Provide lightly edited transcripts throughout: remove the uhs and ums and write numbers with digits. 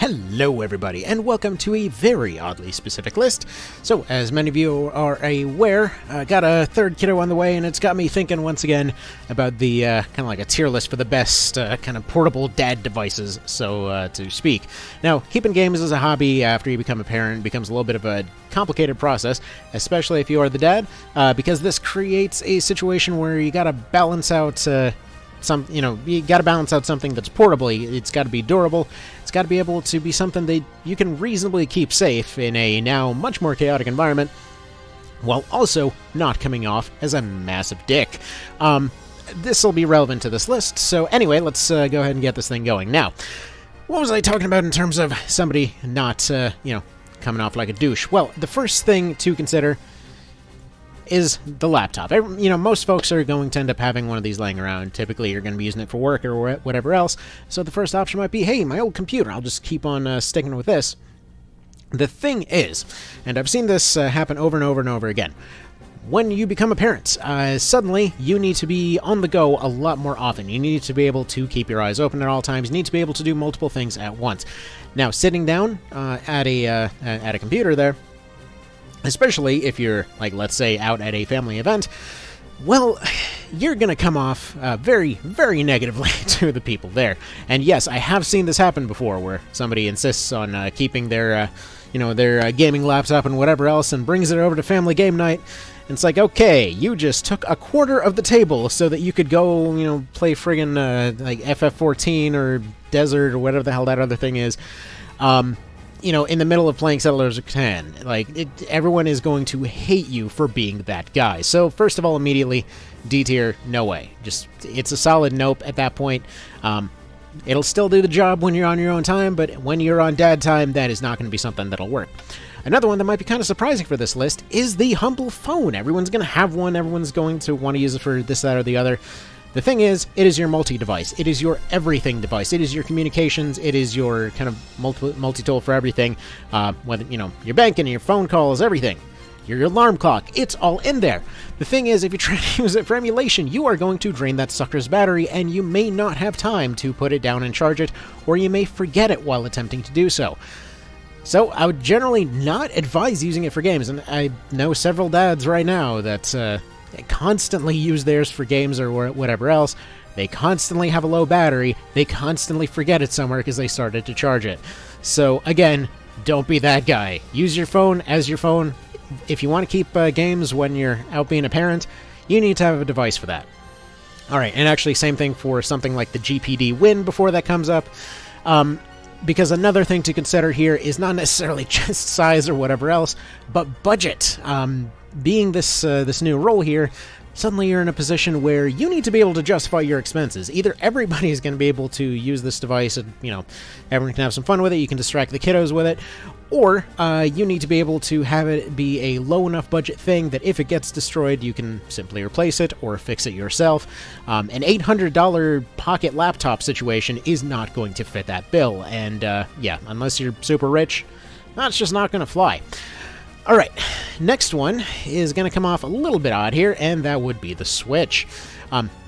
Hello everybody, and welcome to a very oddly specific list. So, as many of you are aware, I got a third kiddo on the way, and it's got me thinking once again about the kind of like a tier list for the best kind of portable dad devices, so to speak. Now, keeping games as a hobby after you become a parent becomes a little bit of a complicated process, especially if you are the dad, because this creates a situation where you gotta balance out you got to balance out something that's portable. It's got to be durable. It's got to be able to be something that you can reasonably keep safe in a now much more chaotic environment, while also not coming off as a massive dick. This will be relevant to this list, so anyway, let's go ahead and get this thing going. Now, what was I talking about in terms of somebody not, coming off like a douche? Well, the first thing to consider is the laptop. Most folks are going to end up having one of these laying around. Typically, you're going to be using it for work or whatever else. So the first option might be, hey, my old computer, I'll just keep on sticking with this. The thing is, and I've seen this happen over and over and over again, when you become a parent, suddenly you need to be on the go a lot more often. You need to be able to keep your eyes open at all times. You need to be able to do multiple things at once. Now, sitting down at a computer there, especially if you're, like, let's say, out at a family event, well, you're going to come off very, very negatively to the people there. And yes, I have seen this happen before, where somebody insists on keeping their gaming laptop and whatever else and brings it over to family game night. And it's like, okay, you just took a quarter of the table so that you could go, play friggin' like FF14 or Desert or whatever the hell that other thing is. In the middle of playing Settlers of Catan. Everyone is going to hate you for being that guy. So, first of all, immediately, D tier, no way. It's a solid nope at that point. It'll still do the job when you're on your own time, but when you're on dad time, that is not going to be something that'll work. Another one that might be kind of surprising for this list is the humble phone. Everyone's going to have one. Everyone's going to want to use it for this, that, or the other. The thing is, it is your multi-device. It is your everything device. It is your communications. It is your kind of multi-tool for everything. Whether, your banking, your phone calls, everything. Your alarm clock. It's all in there. The thing is, if you try to use it for emulation, you are going to drain that sucker's battery, and you may not have time to put it down and charge it, or you may forget it while attempting to do so. So, I would generally not advise using it for games, and I know several dads right now that they constantly use theirs for games or whatever else. They constantly have a low battery. They constantly forget it somewhere because they started to charge it. So, again, don't be that guy. Use your phone as your phone. If you want to keep games when you're out being a parent, you need to have a device for that. Alright, and actually same thing for something like the GPD Win before that comes up. Because another thing to consider here is not necessarily just size or whatever else, but budget. Being this new role here, suddenly you're in a position where you need to be able to justify your expenses. Either everybody's going to be able to use this device and, everyone can have some fun with it, you can distract the kiddos with it, or you need to be able to have it be a low enough budget thing that if it gets destroyed, you can simply replace it or fix it yourself. An $800 pocket laptop situation is not going to fit that bill, and unless you're super rich, that's just not going to fly. Alright, next one is going to come off a little bit odd here, and that would be the Switch.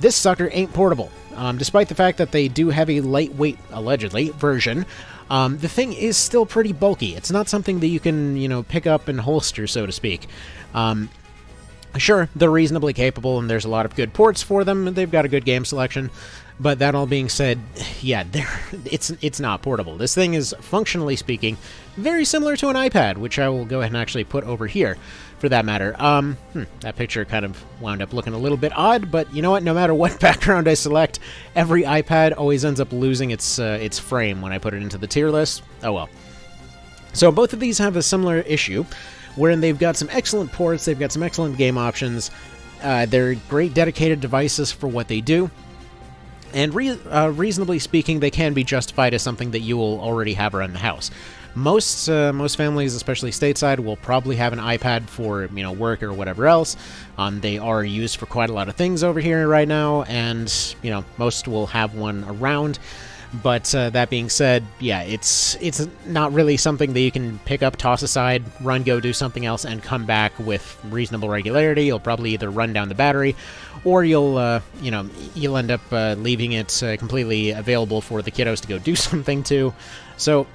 This sucker ain't portable. Despite the fact that they do have a lightweight, allegedly, version, the thing is still pretty bulky. It's not something that you can, pick up and holster, so to speak. Sure, they're reasonably capable, and there's a lot of good ports for them, they've got a good game selection, but that all being said, yeah, it's not portable. This thing is, functionally speaking, very similar to an iPad, which I will go ahead and actually put over here, for that matter. That picture kind of wound up looking a little bit odd, but you know what? No matter what background I select, every iPad always ends up losing its frame when I put it into the tier list. Oh well. So both of these have a similar issue, wherein they've got some excellent ports, they've got some excellent game options, they're great dedicated devices for what they do, and reasonably speaking, they can be justified as something that you will already have around the house. Most families, especially stateside, will probably have an iPad for work or whatever else. They are used for quite a lot of things over here right now, and most will have one around. But that being said, yeah, it's not really something that you can pick up, toss aside, run, go do something else, and come back with reasonable regularity. You'll probably either run down the battery, or you'll end up leaving it completely available for the kiddos to go do something to. So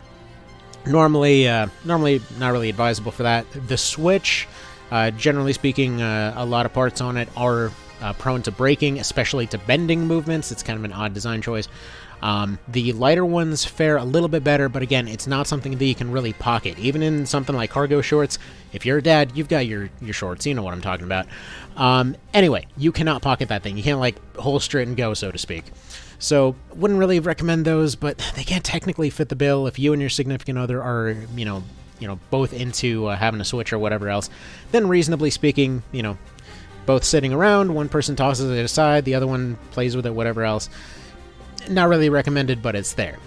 Normally not really advisable for that. The Switch, generally speaking, a lot of parts on it are prone to breaking, especially to bending movements. It's kind of an odd design choice. The lighter ones fare a little bit better, but again, it's not something that you can really pocket. Even in something like cargo shorts, if you're a dad, you've got your shorts, you know what I'm talking about. Anyway, you cannot pocket that thing. You can't, like, holster it and go, so to speak. So, wouldn't really recommend those, but they can't technically fit the bill if you and your significant other are, you know, both into having a Switch or whatever else. Then, reasonably speaking, you know, both sitting around, one person tosses it aside, the other one plays with it, whatever else. Not really recommended, but it's there.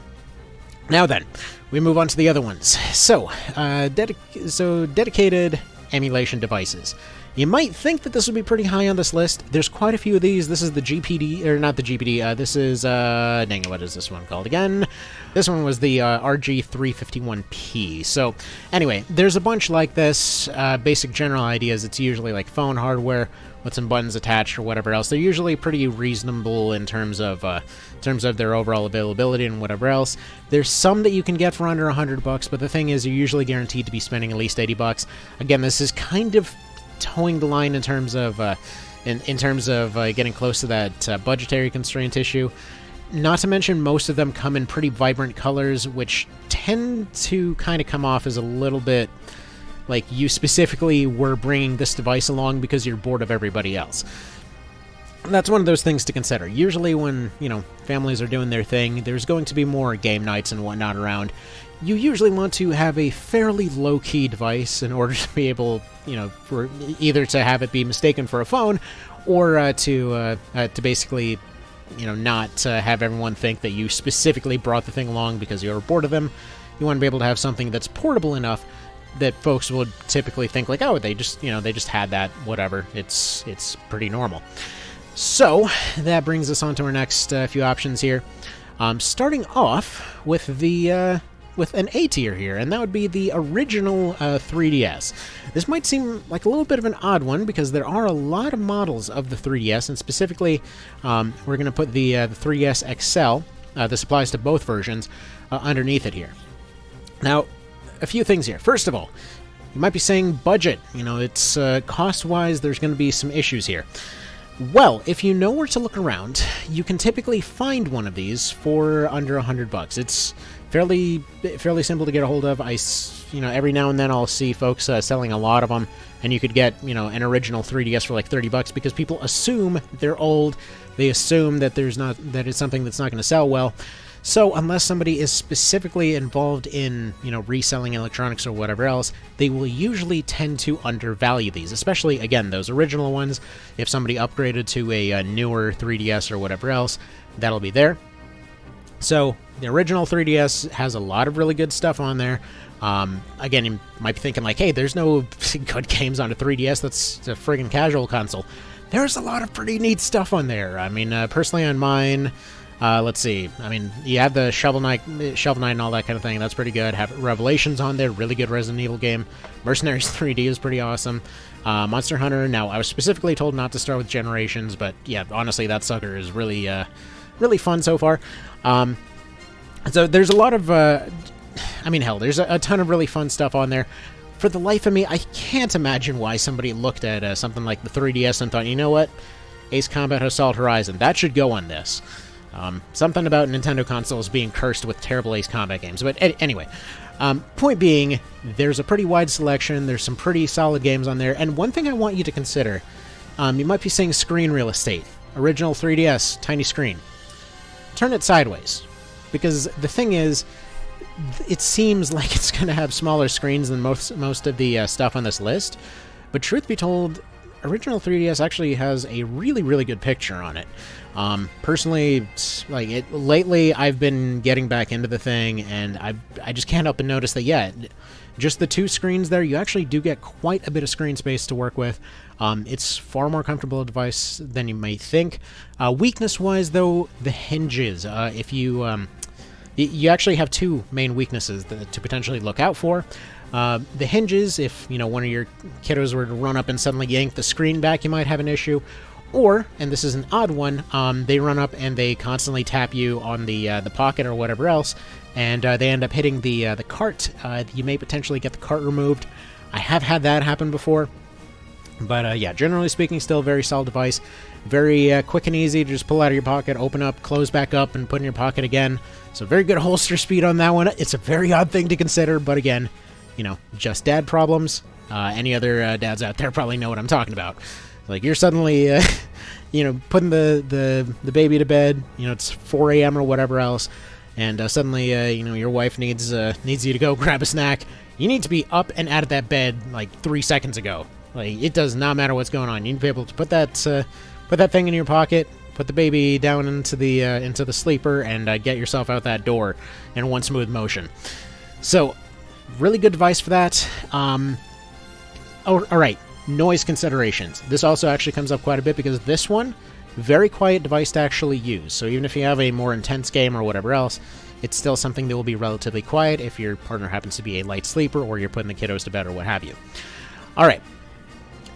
Now then, we move on to the other ones. So, dedicated emulation devices. You might think that this would be pretty high on this list. There's quite a few of these. This is the GPD, or not the GPD, this is, dang it, what is this one called again? This one was the RG351P. So, anyway, there's a bunch like this. Basic general ideas, it's usually like phone hardware with some buttons attached or whatever else. They're usually pretty reasonable in terms of their overall availability and whatever else. There's some that you can get for under $100, but the thing is, you're usually guaranteed to be spending at least $80. Again, this is kind of towing the line in terms of getting close to that budgetary constraint issue. Not to mention, most of them come in pretty vibrant colors, which tend to kind of come off as a little bit like you specifically were bringing this device along because you're bored of everybody else. That's one of those things to consider. Usually when, you know, families are doing their thing, there's going to be more game nights and whatnot around. You usually want to have a fairly low-key device in order to be able, you know, for either to have it be mistaken for a phone, or to basically, you know, not have everyone think that you specifically brought the thing along because you were bored of them. You want to be able to have something that's portable enough that folks would typically think like, oh, they just had that, whatever. It's pretty normal. So that brings us on to our next few options here. Starting off with the with an A tier here, and that would be the original 3DS. This might seem like a little bit of an odd one because there are a lot of models of the 3DS, and specifically, we're going to put the 3DS XL. This applies to both versions underneath it here. Now, a few things here. First of all, you might be saying budget. You know, it's cost-wise, there's going to be some issues here. Well, if you know where to look around, you can typically find one of these for under $100. It's fairly simple to get a hold of. Every now and then I'll see folks selling a lot of them, and you could get, you know, an original 3DS for like $30 because people assume they're old. They assume that it's something that's not going to sell well. So unless somebody is specifically involved in, you know, reselling electronics or whatever else, they will usually tend to undervalue these, especially, again, those original ones. If somebody upgraded to a newer 3DS or whatever else, that'll be there. So the original 3DS has a lot of really good stuff on there. Again, you might be thinking like, hey, there's no good games on a 3DS. That's a friggin' casual console. There's a lot of pretty neat stuff on there. I mean, personally on mine, let's see. I mean, you have the Shovel Knight and all that kind of thing. That's pretty good. Have Revelations on there. Really good Resident Evil game. Mercenaries 3D is pretty awesome. Monster Hunter. Now, I was specifically told not to start with Generations, but yeah, honestly, that sucker is really, really fun so far. So there's a lot of, I mean, hell, there's a ton of really fun stuff on there. For the life of me, I can't imagine why somebody looked at something like the 3DS and thought, you know what, Ace Combat Assault Horizon, that should go on this. Something about Nintendo consoles being cursed with terrible Ace Combat games. But anyway, point being, there's a pretty wide selection. There's some pretty solid games on there. And one thing I want you to consider, you might be saying screen real estate. Original 3DS, tiny screen. Turn it sideways. Because the thing is, it seems like it's going to have smaller screens than most of the stuff on this list. But truth be told, original 3DS actually has a really, really good picture on it. Personally, lately I've been getting back into the thing, and I just can't help but notice that, yeah, just the two screens there, you actually do get quite a bit of screen space to work with. It's far more comfortable a device than you may think. Weakness-wise, though, the hinges. If you actually have two main weaknesses to potentially look out for. The hinges, if, you know, one of your kiddos were to run up and suddenly yank the screen back, you might have an issue. Or, and this is an odd one, they run up and they constantly tap you on the pocket or whatever else, and they end up hitting the cart. You may potentially get the cart removed. I have had that happen before. But yeah, generally speaking, still a very solid device. Very quick and easy to just pull out of your pocket, open up, close back up, and put in your pocket again. So very good holster speed on that one. It's a very odd thing to consider, but again, you know, just dad problems. Any other dads out there probably know what I'm talking about. Like, you're suddenly, you know, putting the baby to bed, you know, it's 4 a.m. or whatever else, and suddenly, you know, your wife needs you to go grab a snack. You need to be up and out of that bed like 3 seconds ago. Like, it does not matter what's going on. You need to be able to put that thing in your pocket, put the baby down into the sleeper, and get yourself out that door in one smooth motion. So, really good device for that. Oh, all right. Noise considerations. This also actually comes up quite a bit because this one, very quiet device to actually use. So even if you have a more intense game or whatever else, it's still something that will be relatively quiet if your partner happens to be a light sleeper or you're putting the kiddos to bed or what have you. All right.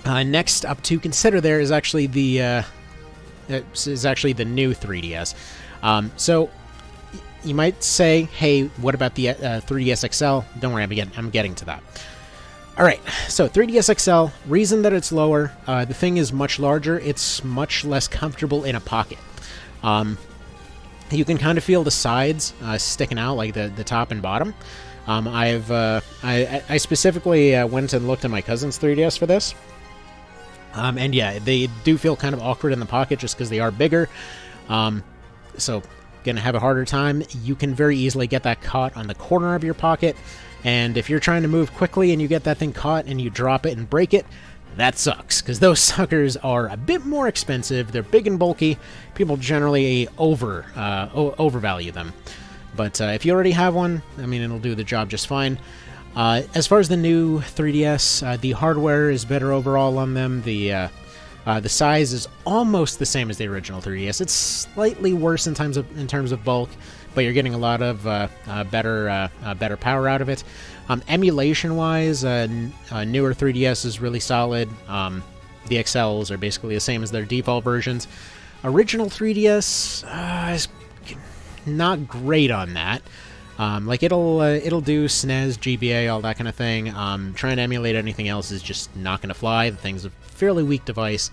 Next up to consider there is actually the new 3DS. So you might say, hey, what about the 3DS XL? Don't worry, I'm getting to that. All right, so 3DS XL, reason that it's lower, the thing is much larger, it's much less comfortable in a pocket. You can kind of feel the sides sticking out, like the top and bottom. I specifically went and looked at my cousin's 3DS for this. And yeah, they do feel kind of awkward in the pocket just because they are bigger. So, gonna have a harder time. You can very easily get that caught on the corner of your pocket. And if you're trying to move quickly and you get that thing caught and you drop it and break it, that sucks, because those suckers are a bit more expensive. They're big and bulky. People generally overvalue them. But if you already have one, I mean, it'll do the job just fine. As far as the new 3DS, the hardware is better overall on them. The size is almost the same as the original 3DS. It's slightly worse in terms of bulk, but you're getting a lot of better power out of it. Emulation-wise, newer 3DS is really solid. The XLs are basically the same as their default versions. Original 3DS is not great on that. Like, it'll do SNES, GBA, all that kind of thing. Trying to emulate anything else is just not going to fly. The thing's a fairly weak device.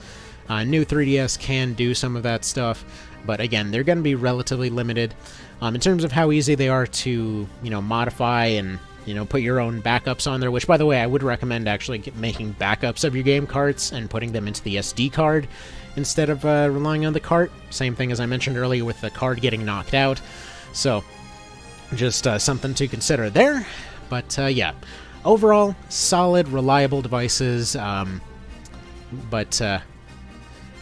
New 3DS can do some of that stuff, but again, they're going to be relatively limited. In terms of how easy they are to, you know, modify and, you know, put your own backups on there, which, by the way, I would recommend actually making backups of your game carts and putting them into the SD card instead of relying on the cart. Same thing as I mentioned earlier with the card getting knocked out. So, just something to consider there. But, yeah, overall, solid, reliable devices.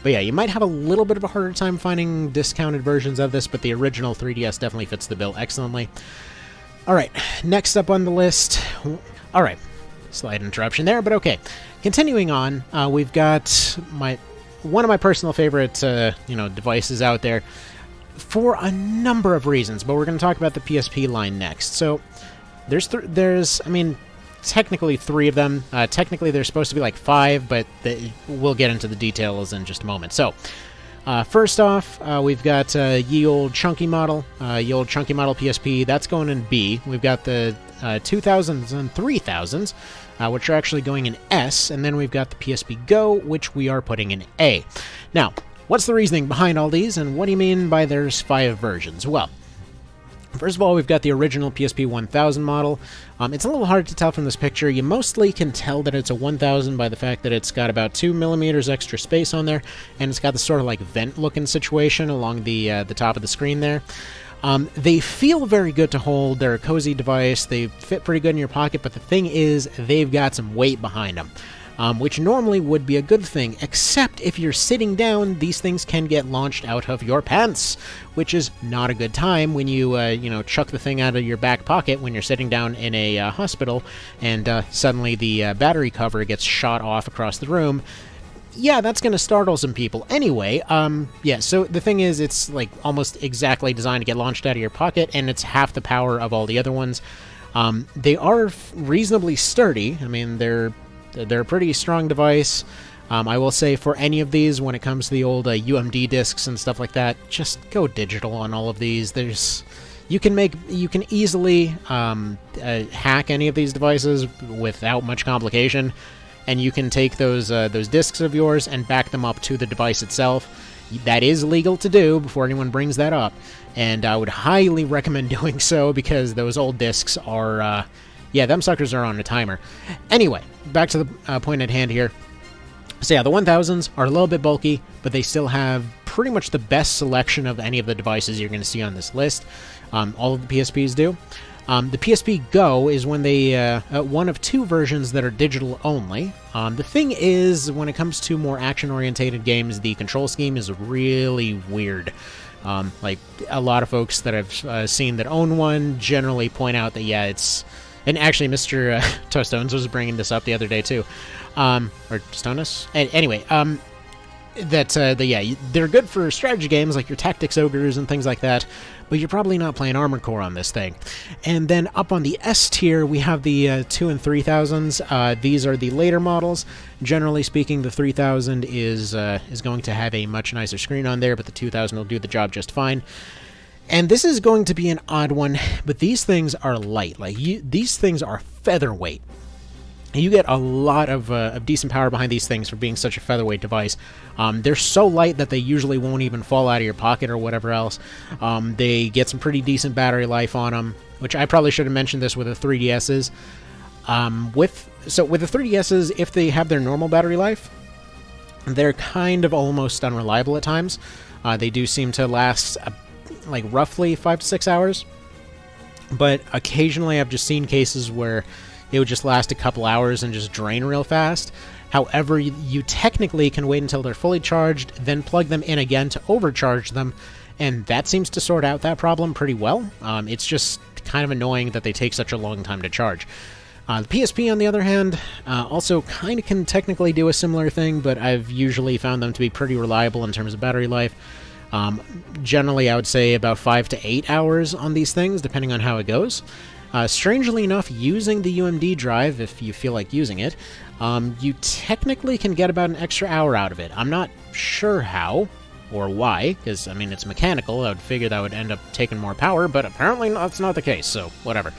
But yeah, you might have a little bit of a harder time finding discounted versions of this, but the original 3DS definitely fits the bill excellently. Alright, next up on the list... Alright, slight interruption there, but okay. Continuing on, we've got one of my personal favorite devices out there for a number of reasons, but we're going to talk about the PSP line next. So, there's technically 3 of them. Technically, there's supposed to be like 5, but we'll get into the details in just a moment. So, first off, we've got ye old chunky model PSP. That's going in B. We've got the 2000s and 3000s, which are actually going in S, and then we've got the PSP Go, which we are putting in A. Now, what's the reasoning behind all these, and what do you mean by there's 5 versions? Well, first of all, we've got the original PSP 1000 model. It's a little hard to tell from this picture. You mostly can tell that it's a 1000 by the fact that it's got about 2 millimeters extra space on there, and it's got this sort of like vent-looking situation along the top of the screen there. They feel very good to hold. They're a cozy device. They fit pretty good in your pocket, but the thing is, they've got some weight behind them. Which normally would be a good thing, except if you're sitting down, these things can get launched out of your pants, which is not a good time when you, chuck the thing out of your back pocket when you're sitting down in a hospital, and suddenly the battery cover gets shot off across the room. Yeah, that's going to startle some people. Anyway, yeah, so the thing is, it's like almost exactly designed to get launched out of your pocket, and it's half the power of all the other ones. They are reasonably sturdy. I mean, they're a pretty strong device. I will say for any of these, when it comes to the old UMD discs and stuff like that, just go digital on all of these. You can easily hack any of these devices without much complication, and you can take those discs of yours and back them up to the device itself. That is legal to do before anyone brings that up, and I would highly recommend doing so because those old discs are, yeah, them suckers are on a timer. Anyway, back to the point at hand here. So yeah, the 1000s are a little bit bulky, but they still have pretty much the best selection of any of the devices you're going to see on this list. All of the PSPs do. The PSP Go is when they one of two versions that are digital only. The thing is, when it comes to more action-orientated games, the control scheme is really weird. Like, a lot of folks that I've seen that own one generally point out that, yeah, it's... And actually, Mr. Tostones was bringing this up the other day, too. Or Stonus? Anyway, yeah, they're good for strategy games like your Tactics Ogres and things like that, but you're probably not playing Armored Core on this thing. And then up on the S tier, we have the 2 and 3000s. These are the later models. Generally speaking, the 3000 is going to have a much nicer screen on there, but the 2000 will do the job just fine. And this is going to be an odd one, but these things are light. Like, these things are featherweight. You get a lot of decent power behind these things for being such a featherweight device. They're so light that they usually won't even fall out of your pocket or whatever else. They get some pretty decent battery life on them, which I probably should have mentioned this with the 3DSs. With the 3DSs, if they have their normal battery life, they're kind of almost unreliable at times. They do seem to last like roughly 5 to 6 hours, but occasionally I've just seen cases where it would just last a couple hours and just drain real fast. However, you technically can wait until they're fully charged, then plug them in again to overcharge them, and that seems to sort out that problem pretty well. It's just kind of annoying that they take such a long time to charge. The PSP, on the other hand, also kind of can technically do a similar thing, but I've usually found them to be pretty reliable in terms of battery life. Generally, I would say about 5 to 8 hours on these things, depending on how it goes. Strangely enough, using the UMD drive, if you feel like using it, you technically can get about an extra hour out of it. I'm not sure how or why, because, I mean, it's mechanical. I would figure that would end up taking more power, but apparently that's not the case, so whatever.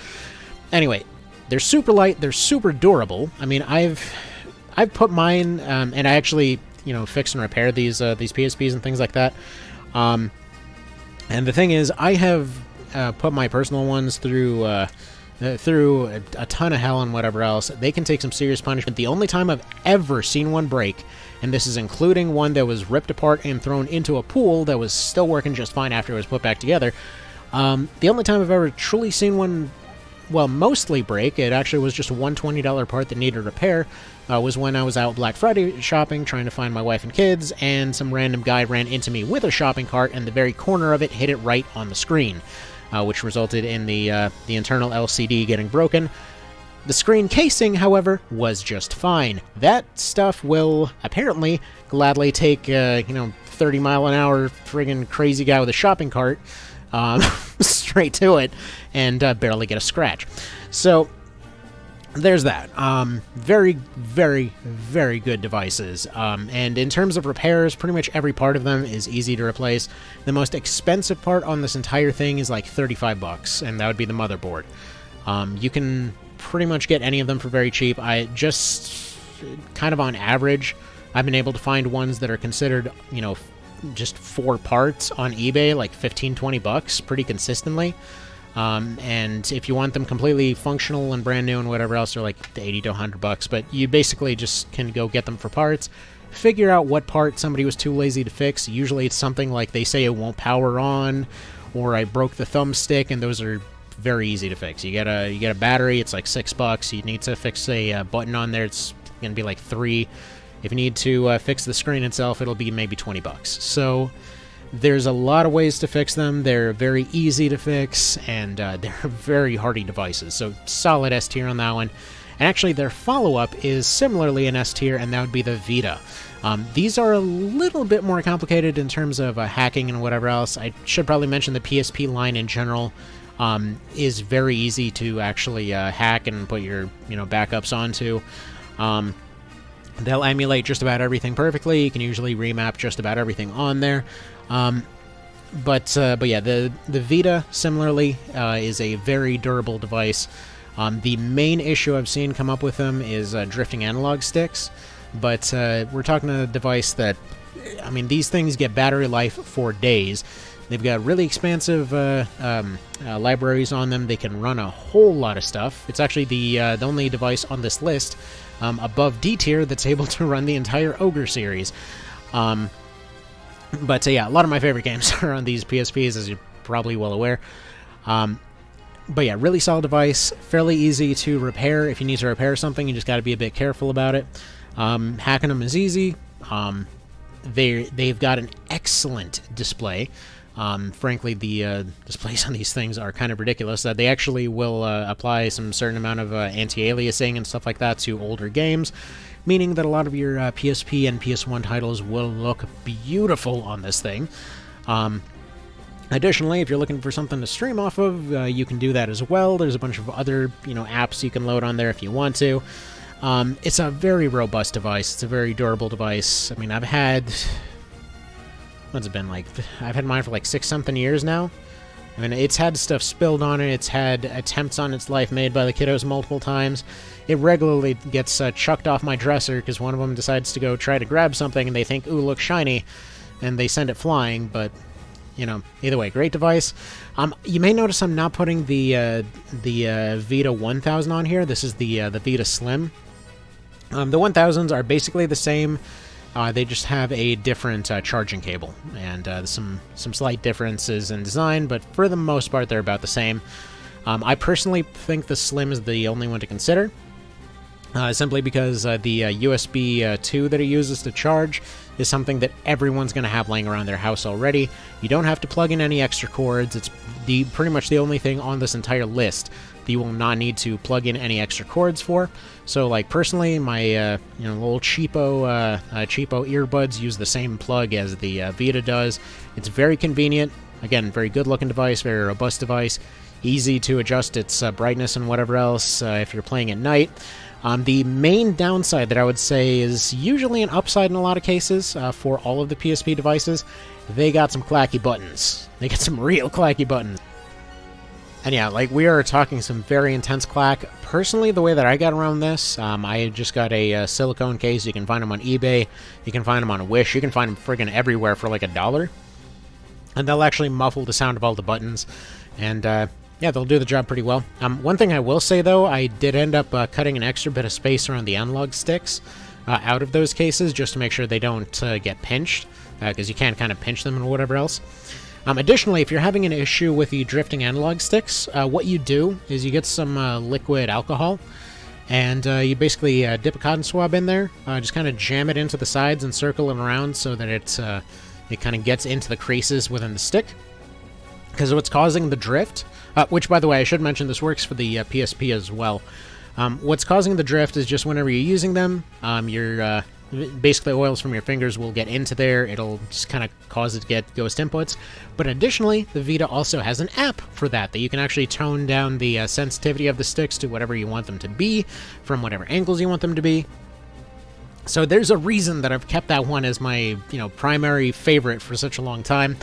Anyway, they're super light, they're super durable. I mean, I've put mine, and I actually, you know, fix and repair these PSPs and things like that. And the thing is, I have put my personal ones through a ton of hell and whatever else. They can take some serious punishment. The only time I've ever seen one break, and this is including one that was ripped apart and thrown into a pool that was still working just fine after it was put back together, the only time I've ever truly seen one, well, mostly break, it actually was just a $120 part that needed repair, was when I was out Black Friday shopping, trying to find my wife and kids, and some random guy ran into me with a shopping cart, and the very corner of it hit it right on the screen, which resulted in the internal LCD getting broken. The screen casing, however, was just fine. That stuff will, apparently, gladly take, 30-mile-an-hour friggin' crazy guy with a shopping cart straight to it, and barely get a scratch. So, there's that. Very, very, very good devices. And in terms of repairs, pretty much every part of them is easy to replace. The most expensive part on this entire thing is like $35, and that would be the motherboard. You can pretty much get any of them for very cheap. I just, kind of on average, I've been able to find ones that are considered, you know, just 4 parts on eBay, like $15-20 pretty consistently. And if you want them completely functional and brand new and whatever else, they're like $80 to $100. But you basically just can go get them for parts, figure out what part somebody was too lazy to fix. Usually it's something like they say it won't power on, or I broke the thumbstick, and those are very easy to fix. You get a battery, it's like $6. You need to fix a button on there, it's gonna be like $3. If you need to fix the screen itself, it'll be maybe $20. So there's a lot of ways to fix them. They're very easy to fix, and they're very hardy devices. So solid S tier on that one. And actually, their follow-up is similarly an S tier, and that would be the Vita. These are a little bit more complicated in terms of hacking and whatever else. I should probably mention the PSP line in general is very easy to actually hack and put your backups onto. They'll emulate just about everything perfectly. You can usually remap just about everything on there. But yeah, the Vita, similarly, is a very durable device. The main issue I've seen come up with them is drifting analog sticks. But we're talking a device that, I mean, these things get battery life for days. They've got really expansive libraries on them. They can run a whole lot of stuff. It's actually the only device on this list above D tier that's able to run the entire Ogre series. But yeah, a lot of my favorite games are on these PSPs, as you're probably well aware. But yeah, really solid device, fairly easy to repair. If you need to repair something, you just got to be a bit careful about it. Hacking them is easy. They've got an excellent display. Frankly, the displays on these things are kind of ridiculous. They actually will apply some certain amount of anti-aliasing and stuff like that to older games, meaning that a lot of your PSP and PS1 titles will look beautiful on this thing. Additionally, if you're looking for something to stream off of, you can do that as well. There's a bunch of other, apps you can load on there if you want to. It's a very robust device. It's a very durable device. I mean, I've had... What's it been like? I've had mine for like 6-something years now. I mean, it's had stuff spilled on it. It's had attempts on its life made by the kiddos multiple times. It regularly gets chucked off my dresser because one of them decides to go try to grab something and they think, ooh, looks shiny, and they send it flying, but... either way, great device. You may notice I'm not putting the Vita 1000 on here. This is the Vita Slim. The 1000s are basically the same. They just have a different charging cable, and some slight differences in design, but for the most part, they're about the same. I personally think the Slim is the only one to consider, simply because the USB 2 that it uses to charge is something that everyone's going to have laying around their house already. You don't have to plug in any extra cords. It's pretty much the only thing on this entire list that you will not need to plug in any extra cords for. So, like, personally, my little cheapo earbuds use the same plug as the Vita does. It's very convenient. Again, very good-looking device, very robust device. Easy to adjust its brightness and whatever else if you're playing at night. The main downside that I would say is usually an upside in a lot of cases for all of the PSP devices. They got some clacky buttons. They got some real clacky buttons. And yeah, like, we are talking some very intense clack. Personally, the way that I got around this, I just got a silicone case. You can find them on eBay. You can find them on Wish. You can find them friggin' everywhere for like $1. And they'll actually muffle the sound of all the buttons. And, yeah, they'll do the job pretty well. One thing I will say, though, I did end up cutting an extra bit of space around the analog sticks out of those cases, just to make sure they don't get pinched, because you can kind of pinch them and whatever else. Additionally, if you're having an issue with the drifting analog sticks, what you do is you get some liquid alcohol, and you basically dip a cotton swab in there, just kind of jam it into the sides and circle it around so that it kind of gets into the creases within the stick. Because what's causing the drift, which, by the way, I should mention this works for the PSP as well. What's causing the drift is just whenever you're using them, basically oils from your fingers will get into there. It'll just kind of cause it to get ghost inputs. But additionally, the Vita also has an app for that you can actually tone down the sensitivity of the sticks to whatever you want them to be, from whatever angles you want them to be. So there's a reason that I've kept that one as my, primary favorite for such a long time.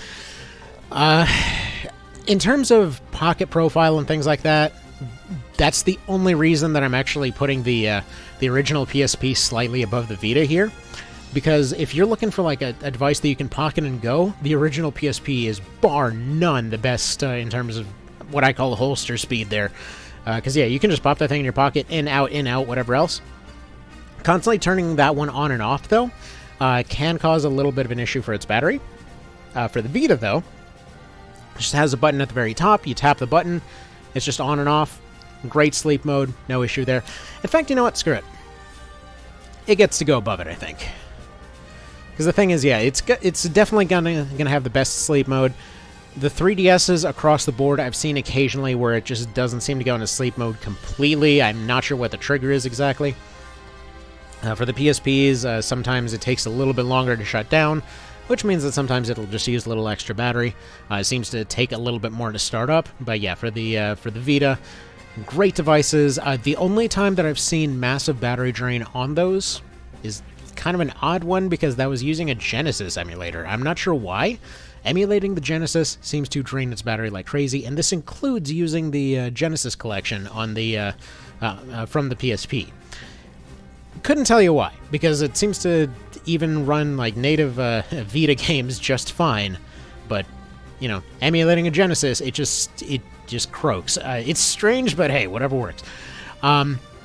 In terms of pocket profile and things like that, that's the only reason that I'm actually putting the original PSP slightly above the Vita here. Because if you're looking for like a device that you can pocket and go, the original PSP is bar none the best in terms of what I call holster speed there. Because yeah, you can just pop that thing in your pocket, in, out, whatever else. Constantly turning that one on and off, though, can cause a little bit of an issue for its battery. For the Vita, though, it just has a button at the very top. You tap the button, it's just on and off. Great sleep mode, no issue there. In fact, you know what? Screw it. It gets to go above it, I think. Because the thing is, yeah, it's definitely gonna have the best sleep mode. The 3DSs across the board, I've seen occasionally where it just doesn't seem to go into sleep mode completely. I'm not sure what the trigger is exactly. For the PSPs, sometimes it takes a little bit longer to shut down, which means that sometimes it'll just use a little extra battery. It seems to take a little bit more to start up, but yeah, for the Vita, great devices. The only time that I've seen massive battery drain on those is kind of an odd one because that was using a Genesis emulator. I'm not sure why. Emulating the Genesis seems to drain its battery like crazy, and this includes using the Genesis collection on the from the PSP. Couldn't tell you why, because it seems to even run like native Vita games just fine, but you know, emulating a Genesis, it just croaks. It's strange, but hey, whatever works.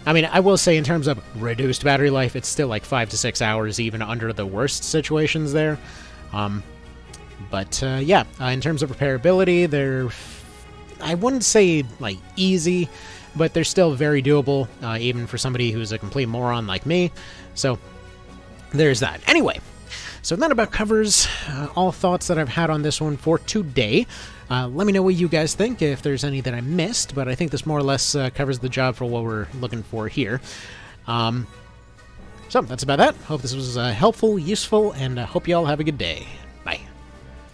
I mean, I will say in terms of reduced battery life, it's still like 5 to 6 hours even under the worst situations there. But yeah, in terms of repairability, they're, I wouldn't say like easy, but they're still very doable, even for somebody who's a complete moron like me. So there's that. Anyway, so that about covers all thoughts that I've had on this one for today. Let me know what you guys think, if there's any that I missed, but I think this more or less covers the job for what we're looking for here. So that's about that. Hope this was helpful, useful, and hope you all have a good day.